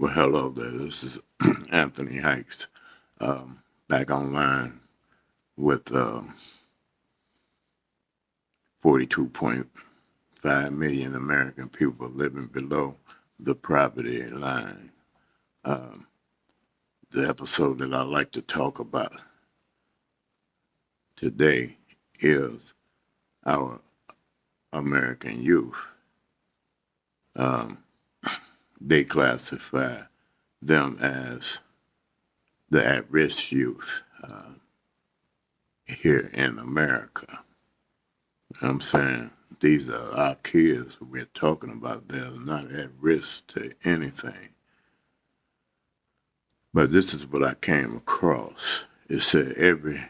Well, hello there. This is Anthony Hikes, back online with 42.5 million American people living below the poverty line. The episode that I like to talk about today is our American youth. They classify them as the at-risk youth here in America. I'm saying these are our kids we're talking about. They're not at risk to anything. But this is what I came across. It said every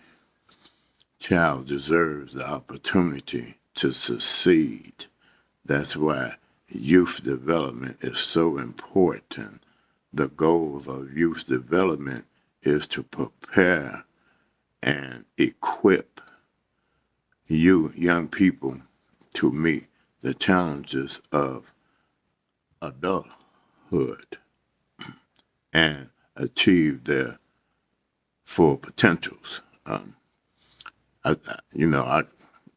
child deserves the opportunity to succeed. That's why youth development is so important. The goal of youth development is to prepare and equip you young people to meet the challenges of adulthood and achieve their full potentials. I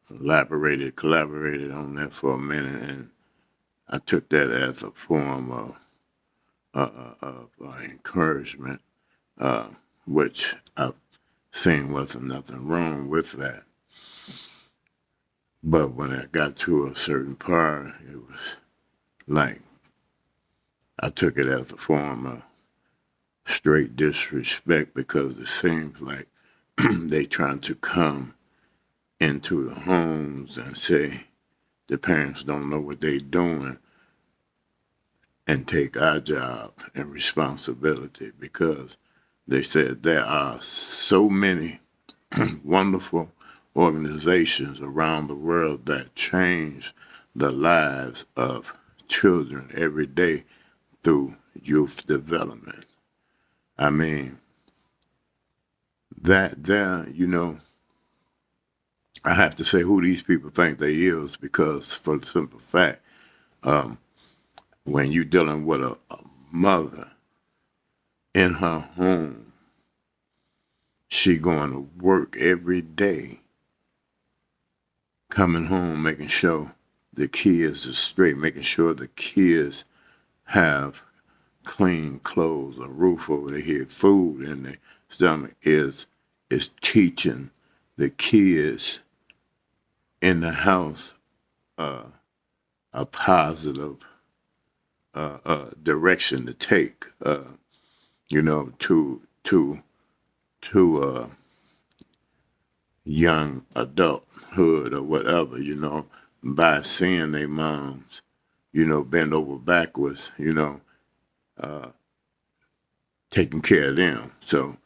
collaborated on that for a minute, and I took that as a form of encouragement, which I've seen wasn't nothing wrong with that. But when I got to a certain part, it was like I took it as a form of straight disrespect because it seems like they trying to come into the homes and say the parents don't know what they doing and take our job and responsibility because they said there are so many wonderful organizations around the world that change the lives of children every day through youth development. I mean, I have to say who these people think they is because for the simple fact, when you're dealing with a mother in her home, she going to work every day, coming home, making sure the kids are straight, making sure the kids have clean clothes, a roof over their head, food in their stomach is teaching the kids in the house a positive direction to take, to young adulthood or whatever, by seeing their moms, bend over backwards, taking care of them. So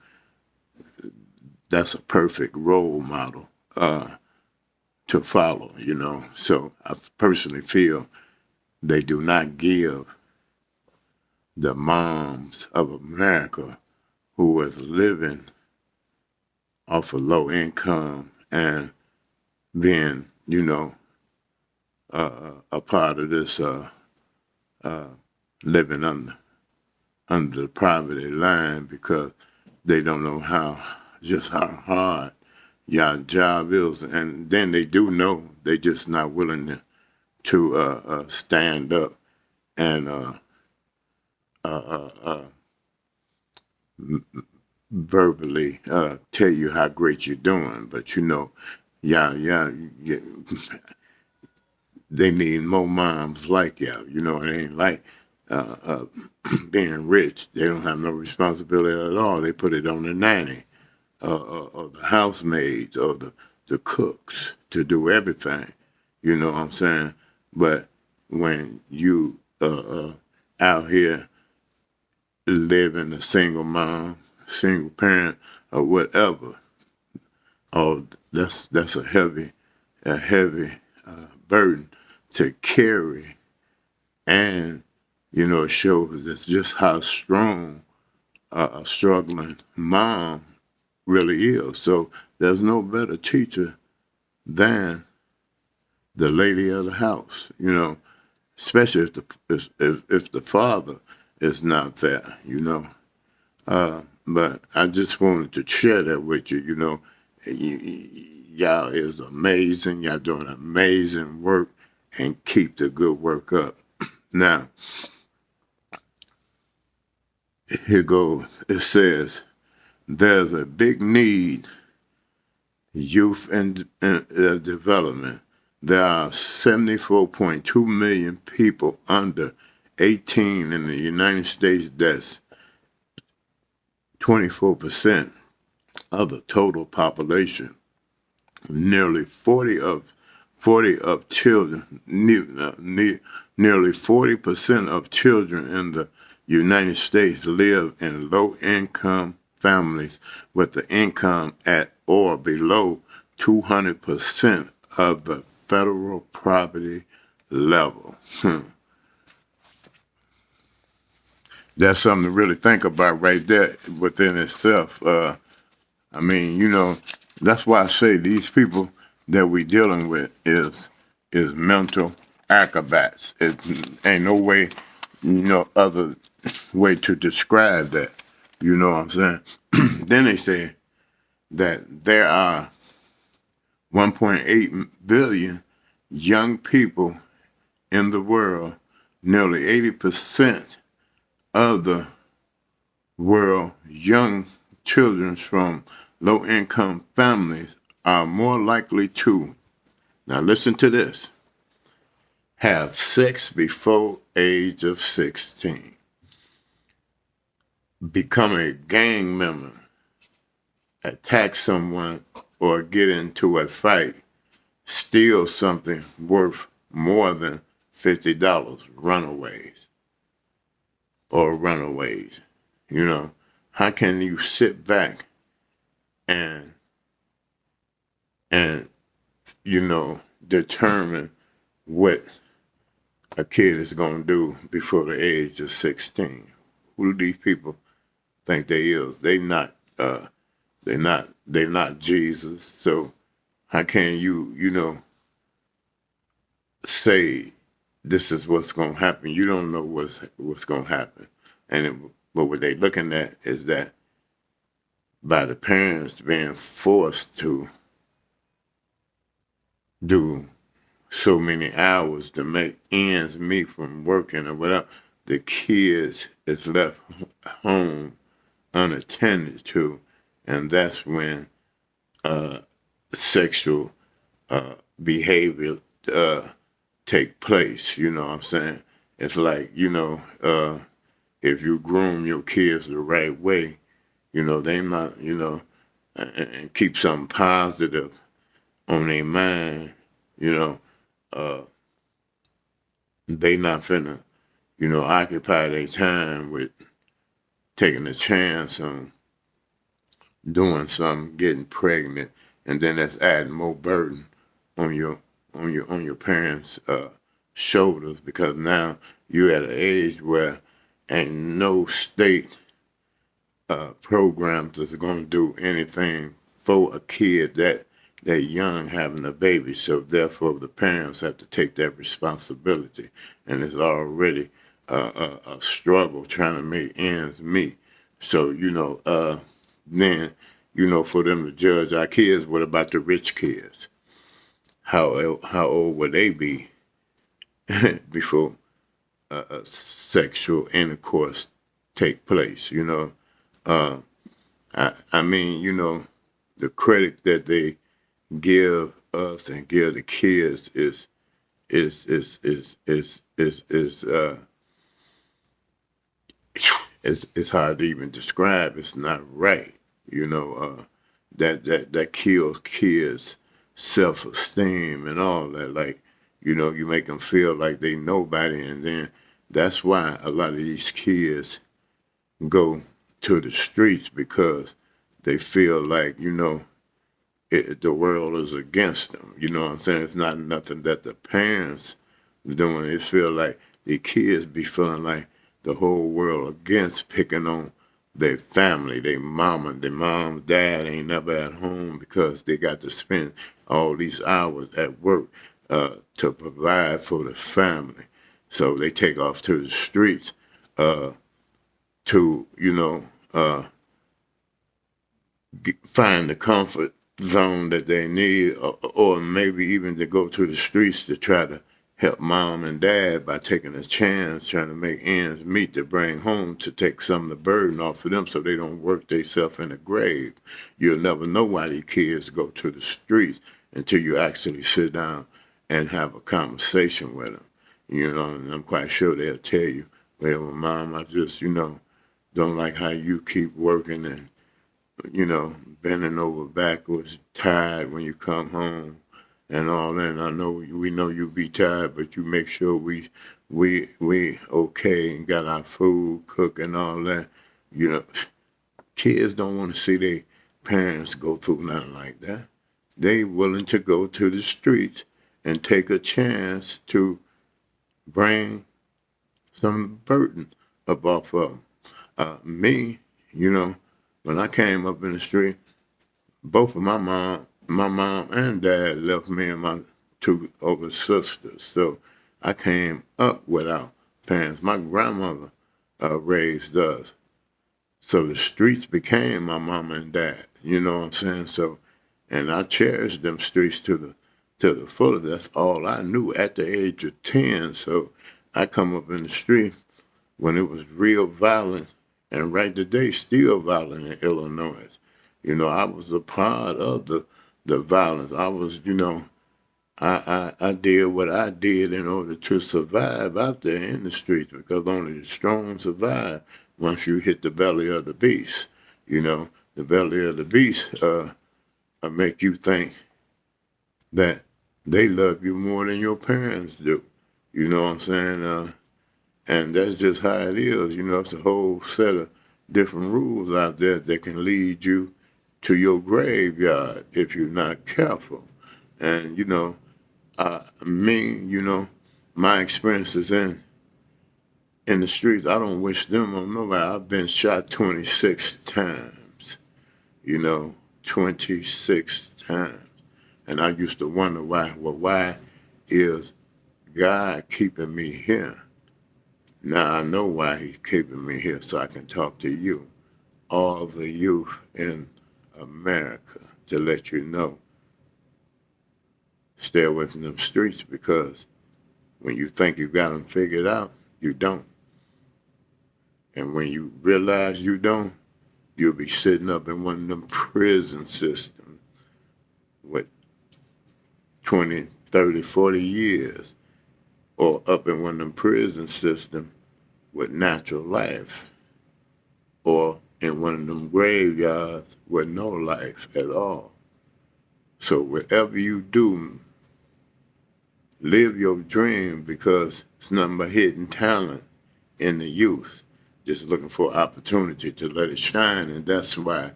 that's a perfect role model to follow, So I personally feel they do not give the moms of America who was living off of low income and being, a part of this living under the poverty line because they don't know how hard your job is, and then they do know they just not willing to stand up and verbally tell you how great you're doing, but yeah, they need more moms like y'all. It ain't like being rich. They don't have no responsibility at all. They put it on the nanny, or the housemaids, or the cooks to do everything. You know what I'm saying? But when you out here living a single mom, single parent, or whatever, oh, that's a heavy burden to carry, and it shows that's just how strong a struggling mom really is. So there's no better teacher than the lady of the house, especially if the father is not there, you know. But I just wanted to share that with you, you know. Y'all is amazing. Y'all doing amazing work and keep the good work up. Now, here goes. It says, there's a big need, youth and development. There are 74.2 million people under 18 in the United States. That's 24% of the total population. Nearly 40 of children, nearly 40% of children in the United States live in low-income families with the income at or below 200% of the federal poverty level. That's something to really think about right there within itself. I mean, you know, that's why I say these people that we dealing with is mental acrobats. It ain't no way, other way to describe that. You know what I'm saying? Then they say that there are 1.8 billion young people in the world. Nearly 80% of the world young children from low-income families are more likely to, now listen to this, have sex before age of 16, become a gang member, attack someone, or get into a fight, steal something worth more than $50, runaways. You know, how can you sit back and determine what a kid is going to do before the age of 16? Who do these people think they is? They're not Jesus. So how can you say this is what's going to happen? You don't know what's going to happen. But what they're looking at is that by the parents being forced to do so many hours to make ends meet from working or whatever, the kids is left home unattended to, and that's when sexual behavior take place. You know what I'm saying? It's like, if you groom your kids the right way, they not, and keep something positive on their mind, you know, they not finna, occupy their time with taking a chance on doing something, getting pregnant, and then that's adding more burden on your parents' shoulders, because now you're at an age where ain't no state programs that's going to do anything for a kid that young having a baby. So therefore, the parents have to take that responsibility, and it's already a struggle trying to make ends meet. So then for them to judge our kids, what about the rich kids? How old would they be before sexual intercourse take place? I mean, the credit that they give us and give the kids is hard to even describe. It's not right. That kills kids' self-esteem and all that. Like, you make them feel like they nobody, and then that's why a lot of these kids go to the streets, because they feel like, the world is against them. You know what I'm saying? It's not nothing that the parents doing. They feel like the kids be feeling like the whole world against, picking on their family, their mom, dad ain't never at home because they got to spend all these hours at work to provide for the family. So they take off to the streets to, find the comfort zone that they need, or maybe even to go to the streets to try to help mom and dad by taking a chance, trying to make ends meet to bring home, to take some of the burden off of them so they don't work themselves in the grave. You'll never know why these kids go to the streets until you actually sit down and have a conversation with them. And I'm quite sure they'll tell you, well, mom, I just, don't like how you keep working and bending over backwards, tired when you come home and all that. And I know we know you be tired, but you make sure we okay and got our food cooked and all that. Kids don't want to see their parents go through nothing like that. They willing to go to the streets and take a chance to bring some burden up off of them. Me, when I came up in the street, both of my mom and dad left me and my two older sisters. So I came up without parents. My grandmother raised us. So the streets became my mama and dad. You know what I'm saying? So, and I cherished them streets to the fullest. That's all I knew at the age of 10. So I come up in the street when it was real violent, and right today still violent in Illinois. I was a part of the violence. I was, I did what I did in order to survive out there in the streets, because only the strong survive once you hit the belly of the beast. The belly of the beast make you think that they love you more than your parents do. You know what I'm saying? And that's just how it is. It's a whole set of different rules out there that can lead you to your graveyard if you're not careful. And, my experiences in the streets, I don't wish them on nobody. I've been shot 26 times, 26 times. And I used to wonder why. Well, why is God keeping me here? Now I know why he's keeping me here, so I can talk to you, all the youth in America, to let you know, stay away from them streets, because when you think you got them figured out, you don't. And when you realize you don't, you'll be sitting up in one of them prison systems with 20, 30, 40 years, or up in one of them prison systems with natural life, or in one of them graveyards with no life at all. So whatever you do, live your dream, because it's nothing but hidden talent in the youth, just looking for opportunity to let it shine. And that's why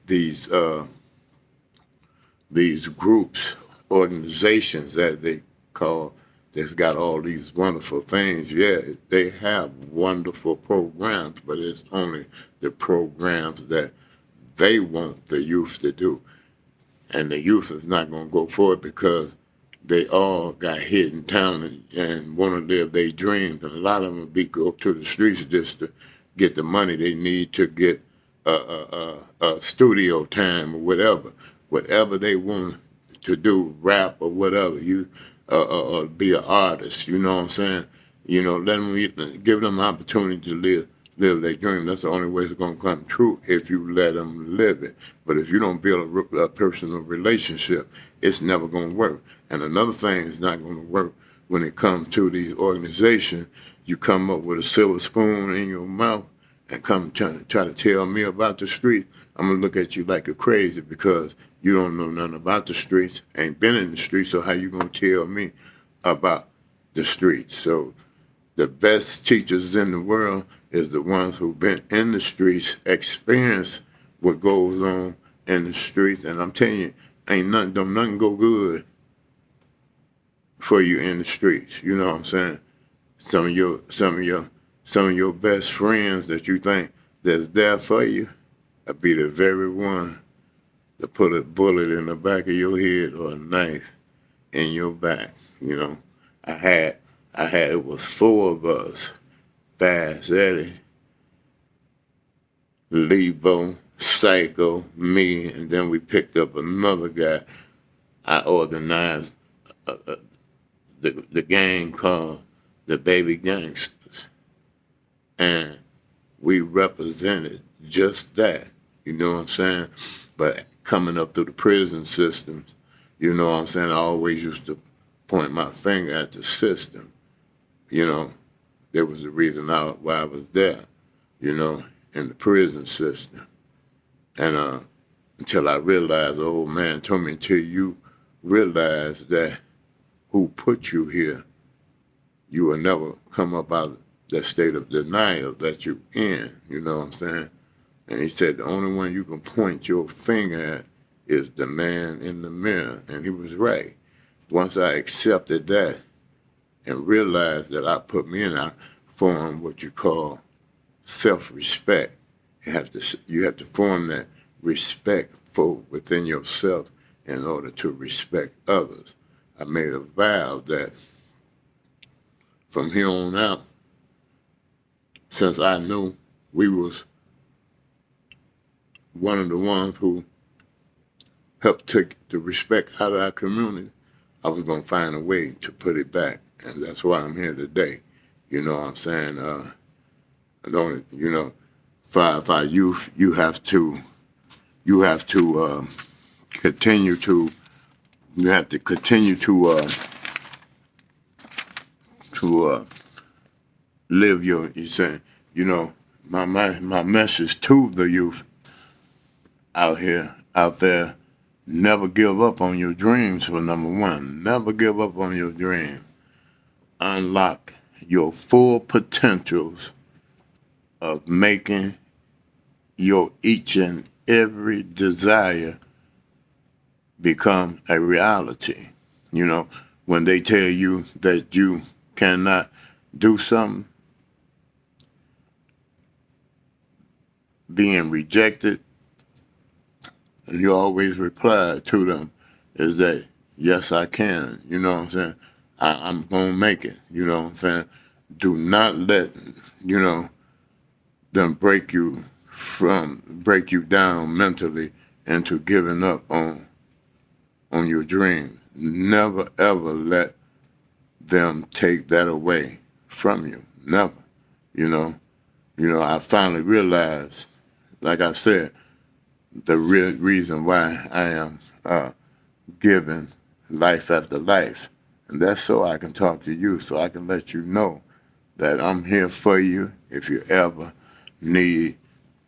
these groups, organizations that they call, that's got all these wonderful things. Yeah, they have wonderful programs, but it's only the programs that they want the youth to do. And the youth is not going to go for it, because they all got hidden talent and want to live their dreams. And a lot of them go to the streets just to get the money they need to get a studio time or whatever they want to do, rap or whatever. You be an artist. You know what I'm saying? Let them, give them opportunity to live their dream. That's the only way it's going to come true, if you let them live it. But if you don't build a personal relationship, it's never going to work. And another thing is not going to work when it comes to these organizations. You come up with a silver spoon in your mouth and come try to tell me about the street, I'm going to look at you like you're crazy, because you don't know nothing about the streets, ain't been in the streets, so how you going to tell me about the streets? So the best teachers in the world is the ones who've been in the streets, experienced what goes on in the streets. And I'm telling you, don't nothing go good for you in the streets. You know what I'm saying? Some of your best friends that you think that's there for you will be the very one to put a bullet in the back of your head or a knife in your back. I had it was four of us: Fast Eddie, Lebo, Psycho, me, and then we picked up another guy. I organized the gang called the Baby Gangsters, and we represented just that. You know what I'm saying? But coming up through the prison systems, you know what I'm saying? I always used to point my finger at the system. You know, there was a reason why I was there. You know, in the prison system, and until I realized, the old man told me, until you realize that who put you here, you will never come up out of that state of denial that you're in. You know what I'm saying? And he said the only one you can point your finger at is the man in the mirror. And he was right. Once I accepted that and realized that I put me in, I formed what you call self-respect. You have to form that respect for within yourself in order to respect others. I made a vow that from here on out, since I knew we was one of the ones who helped take the respect out of our community, I was going to find a way to put it back. And that's why I'm here today. You know what I'm saying? Don't, you know, for our youth, you have to continue to, to live you say, you know, my message to the youth out there, never give up on your dreams for number one. Never give up on your dream. Unlock your full potentials of making your each and every desire become a reality. You know, when they tell you that you cannot do something, being rejected, and you always reply to them is that, yes, I can. You know what I'm saying? I'm going to make it. You know what I'm saying? Do not let, you know, them break you down mentally into giving up on your dream. Never, ever let them take that away from you. Never. You know, I finally realized, like I said, the real reason why I am given life after life. And that's so I can talk to you, so I can let you know that I'm here for you if you ever need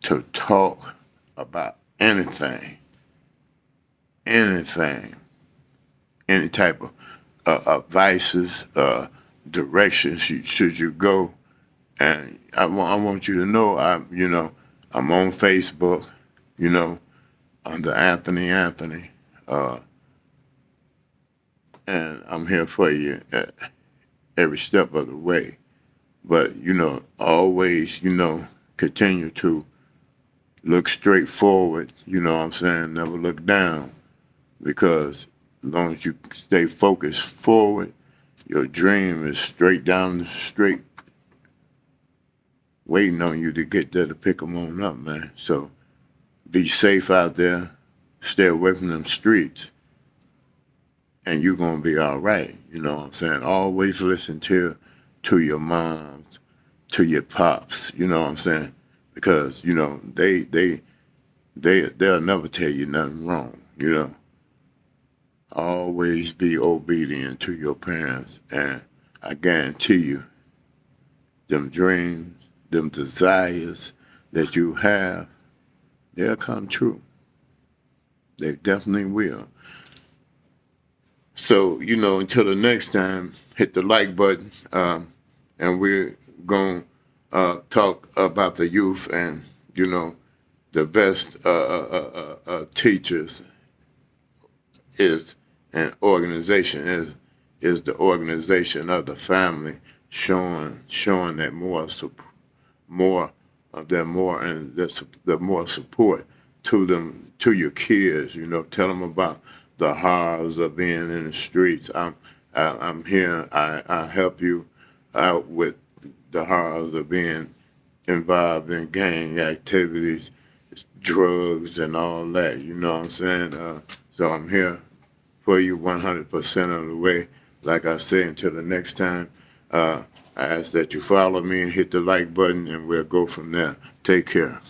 to talk about anything, any type of advices, directions should you go. And I want you to know, I'm on Facebook, you know, under Anthony, and I'm here for you at every step of the way. But, you know, always, you know, continue to look straight forward, you know what I'm saying? Never look down, because as long as you stay focused forward, your dream is straight down the street waiting on you to get there to pick them on up, man. So be safe out there, stay away from them streets, and you're going to be all right, you know what I'm saying? Always listen to your moms, to your pops, you know what I'm saying? Because, you know, they'll never tell you nothing wrong, you know. Always be obedient to your parents, and I guarantee you, them dreams, them desires that you have, they'll come true. They definitely will. So, you know, until the next time, hit the like button, and we're going to talk about the youth and, you know, the best teachers is an organization, is the organization of the family, showing that the more support to them, to your kids. You know, tell them about the horrors of being in the streets. I'm here. I help you out with the horrors of being involved in gang activities, drugs, and all that. You know what I'm saying? So I'm here for you 100% of the way. Like I say, until the next time, I ask that you follow me and hit the like button, and we'll go from there. Take care.